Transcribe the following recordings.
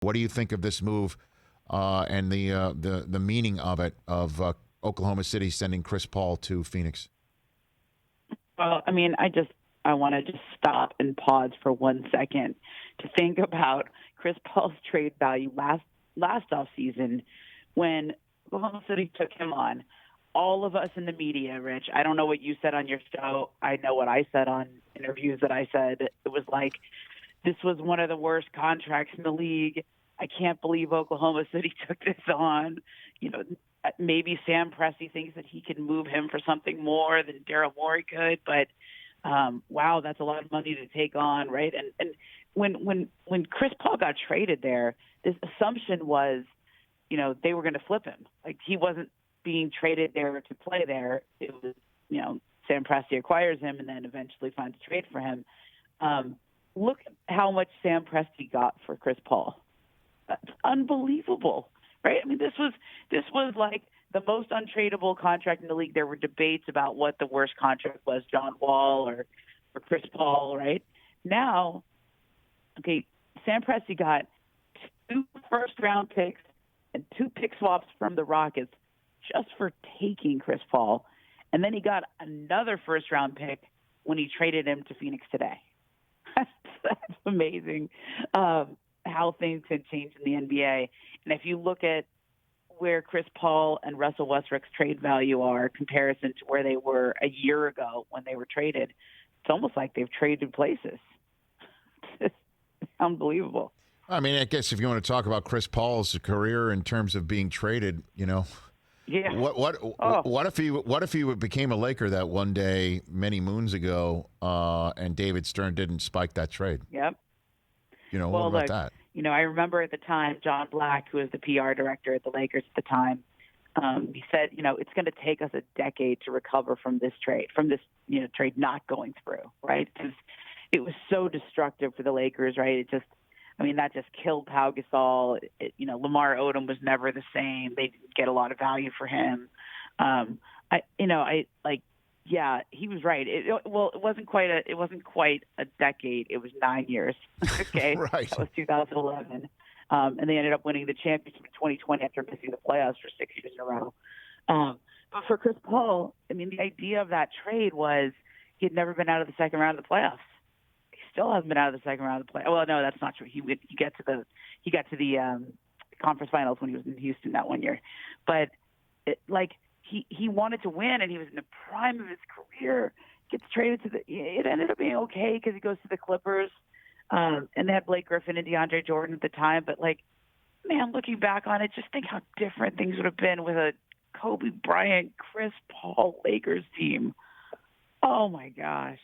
What do you think of this move and the meaning of it, of Oklahoma City sending Chris Paul to Phoenix? Well, I mean, I want to just stop and pause for 1 second to think about Chris Paul's trade value last offseason when Oklahoma City took him on. All of us in the media, Rich, I don't know what you said on your show. I know what I said on interviews that I said. It was like, this was one of the worst contracts in the league. I can't believe Oklahoma City took this on. You know, maybe Sam Presti thinks that he can move him for something more than Daryl Morey could, but wow, that's a lot of money to take on, right? And when Chris Paul got traded there, this assumption was, you know, they were going to flip him. Like, he wasn't being traded there to play there. It was, you know, Sam Presti acquires him and then eventually finds a trade for him. Look at how much Sam Presti got for Chris Paul. That's unbelievable, right? I mean, this was like the most untradeable contract in the league. There were debates about what the worst contract was, John Wall or Chris Paul, right? Now, okay, Sam Presti got 2 first-round picks and 2 pick swaps from the Rockets just for taking Chris Paul. And then he got another first-round pick when he traded him to Phoenix today. That's amazing how things can change in the NBA. And if you look at where Chris Paul and Russell Westbrook's trade value are in comparison to where they were a year ago when they were traded, it's almost like they've traded places. It's unbelievable. I mean, I guess if you want to talk about Chris Paul's career in terms of being traded, you know, yeah. What if he became a Laker that one day many moons ago, and David Stern didn't spike that trade? Yep. You know, what about that? You know, I remember at the time, John Black, who was the PR director at the Lakers at the time, he said, you know, it's going to take us a decade to recover from this trade, you know, trade not going through, right? Because it was so destructive for the Lakers, right? That just killed Pau Gasol. You know, Lamar Odom was never the same. They didn't get a lot of value for him. Yeah, he was right. It wasn't quite a decade. It was 9 years. Okay, right. That was 2011, and they ended up winning the championship in 2020 after missing the playoffs for 6 years in a row. But for Chris Paul, I mean, the idea of that trade was he had never been out of the second round of the playoffs. He still hasn't been out of the second round of the playoffs. Well, no, that's not true. He got to the conference finals when he was in Houston that one year, but He wanted to win, and he was in the prime of his career. Gets traded to it ended up being okay because he goes to the Clippers, and they had Blake Griffin and DeAndre Jordan at the time. But man, looking back on it, just think how different things would have been with a Kobe Bryant, Chris Paul Lakers team. Oh my gosh,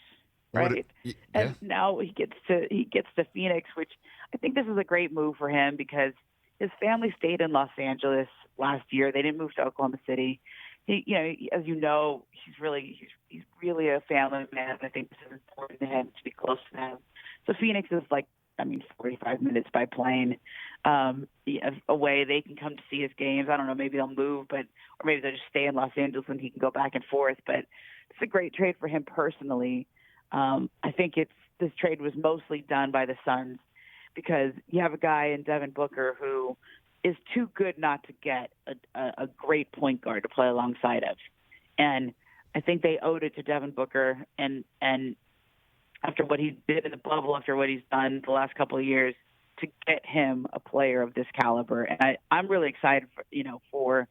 right? Yeah. And now he gets to Phoenix, which I think this is a great move for him because his family stayed in Los Angeles last year. They didn't move to Oklahoma City. He, as you know, he's really a family man. I think this is important to him to be close to them. So Phoenix is 45 minutes by plane away. They can come to see his games. I don't know, maybe they'll move, or maybe they'll just stay in Los Angeles and he can go back and forth. But it's a great trade for him personally. I think this trade was mostly done by the Suns because you have a guy in Devin Booker who is too good not to get a great point guard to play alongside of. And I think they owed it to Devin Booker and after what he did in the bubble, after what he's done the last couple of years, to get him a player of this caliber. And I'm really excited for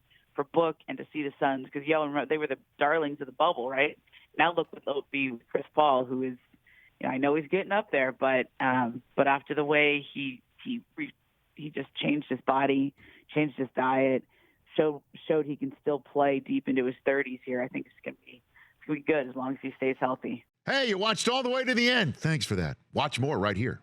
Book and to see the Suns because they were the darlings of the bubble, right? Now look what they'll be with Chris Paul, who is, I know he's getting up there, but after the way he just changed his body, changed his diet, showed he can still play deep into his 30s here. I think it's going to be good as long as he stays healthy. Hey, you watched all the way to the end. Thanks for that. Watch more right here.